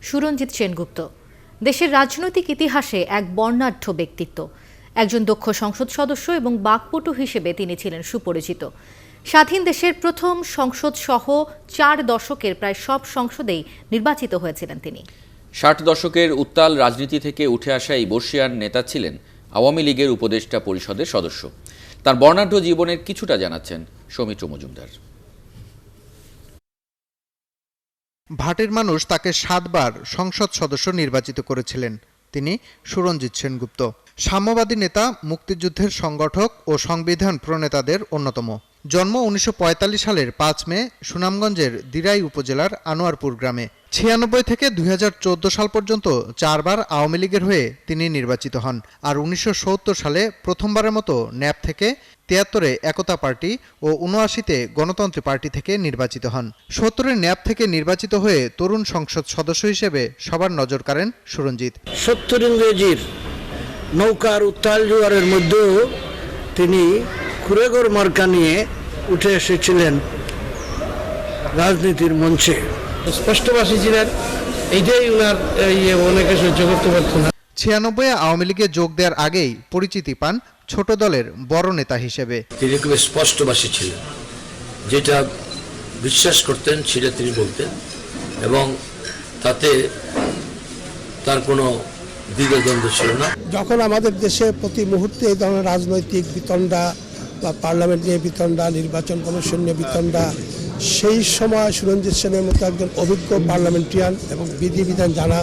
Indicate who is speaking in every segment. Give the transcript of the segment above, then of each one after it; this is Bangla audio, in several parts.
Speaker 1: সুরঞ্জিত সেনগুপ্ত। দেশের রাজনৈতিক ইতিহাসে এক বর্ণাঢ্য ব্যক্তিত্ব। একজন দক্ষ সংসদ সদস্য এবং বাকপটু হিসেবে তিনি ছিলেন সুপরিচিত। স্বাধীন দেশের প্রথম সংসদ সহ 4 দশকের প্রায় সব সংসদেই নির্বাচিত হয়েছিলেন তিনি।
Speaker 2: 60 দশকের উত্তাল রাজনীতি থেকে উঠে আসা এই বর্ষিয়ান নেতা ছিলেন আওয়ামী লীগের উপদেষ্টা পরিষদের সদস্য। তার বর্ণাঢ্য জীবনের কিছুটা জানাচ্ছেন সৌমিত্র মজুমদার।
Speaker 3: ভাটের মানুষ তাকে 7 বার সংসদ সদস্য নির্বাচিত করেছিলেন। তিনি সুরঞ্জিত সেনগুপ্ত, সাম্যবাদী নেতা, মুক্তিযুদ্ধের সংগঠক ও সংবিধান প্রণেতাদের অন্যতম। জন্ম 1945 সালের 5 মে সুনামগঞ্জের দিরাই উপজেলার আনোয়ারপুর গ্রামে। 96 থেকে 2014 সাল পর্যন্ত 4 বার আওয়ামী লীগের হয়ে তিনি নির্বাচিত হন। আর 1970 সালে প্রথমবারের মতো ন্যাপ থেকে, 73-এ একতা পার্টি ও 79-তে গণতন্ত্রী পার্টি থেকে নির্বাচিত হন। 70-এ ন্যাপ থেকে নির্বাচিত হয়ে তরুণ সংসদ সদস্য হিসেবে সবার নজর কাড়েন সুরঞ্জিত।
Speaker 4: 70 ইংরেজির নৌকার উত্তাল জোয়ারের মধ্যেও তিনি কুড়েঘর মার্কা নিয়ে উঠে এসেছিলেন রাজনীতির মঞ্চে। স্পষ্টভাষী ছিলেন, এইটাই উনার অনেকে সহ্য করতে পারত না।
Speaker 3: 96-এ আওয়ামী লীগে যোগ দেওয়ার আগেই পরিচিতি পান ছোট দলের বড় নেতা হিসেবে।
Speaker 5: তিনি খুব স্পষ্টভাষী ছিলেন, যেটা বিশ্বাস করতেন সেটা তিনি বলতেন এবং তাতে তার কোনো দ্বিধাদ্বন্দ্ব ছিল না।
Speaker 6: যখন আমাদের দেশে প্রতি মুহূর্তে এই ধরনের রাজনৈতিক বিতণ্ডা বা পার্লামেন্ট নিয়ে বিতণ্ডা, নির্বাচন কমিশন নিয়ে বিতণ্ডা, সেই সময় সুরঞ্জিত সেনের মতো একজন অভিজ্ঞ পার্লামেন্টারিয়ান এবং বিধিবিধান জানা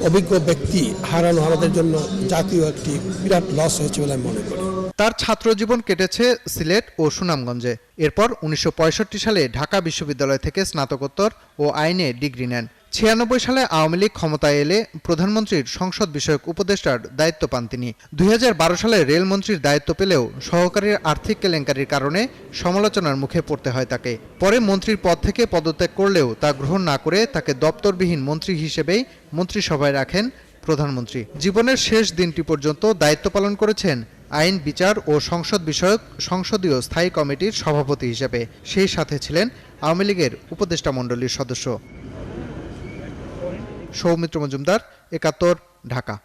Speaker 6: অভিজ্ঞ ব্যক্তি হারানো আমাদের জন্য জাতীয় একটি বিরাট লস হয়েছে বলে আমি মনে করি।
Speaker 3: তার ছাত্র জীবন কেটেছে সিলেট ও সুনামগঞ্জে। এরপর 1965 সালে ঢাকা বিশ্ববিদ্যালয় থেকে স্নাতকোত্তর ও আইনে ডিগ্রি নেন। 96 সালে আওয়ামী লীগ ক্ষমতায় এলে প্রধানমন্ত্রীর সংসদ বিষয়ক উপদেষ্টার দায়িত্ব পান তিনি। 2012 সালে রেলমন্ত্রীর দায়িত্ব পেলেও সহকারীর আর্থিক কেলেঙ্কারির কারণে সমালোচনার মুখে পড়তে হয় তাকে। পরে মন্ত্রীর পদ থেকে পদত্যাগ করলেও তা গ্রহণ না করে তাকে দপ্তরবিহীন মন্ত্রী হিসেবেই মন্ত্রিসভায় রাখেন প্রধানমন্ত্রী। জীবনের শেষ দিনটি পর্যন্ত দায়িত্ব পালন করেছেন আইন, বিচার ও সংসদ বিষয়ক সংসদীয় স্থায়ী কমিটির সভাপতি হিসেবে। সেই সাথে ছিলেন আওয়ামী লীগের উপদেষ্টা মণ্ডলীর সদস্য। সৌমিত্র মজুমদার, 71, ঢাকা।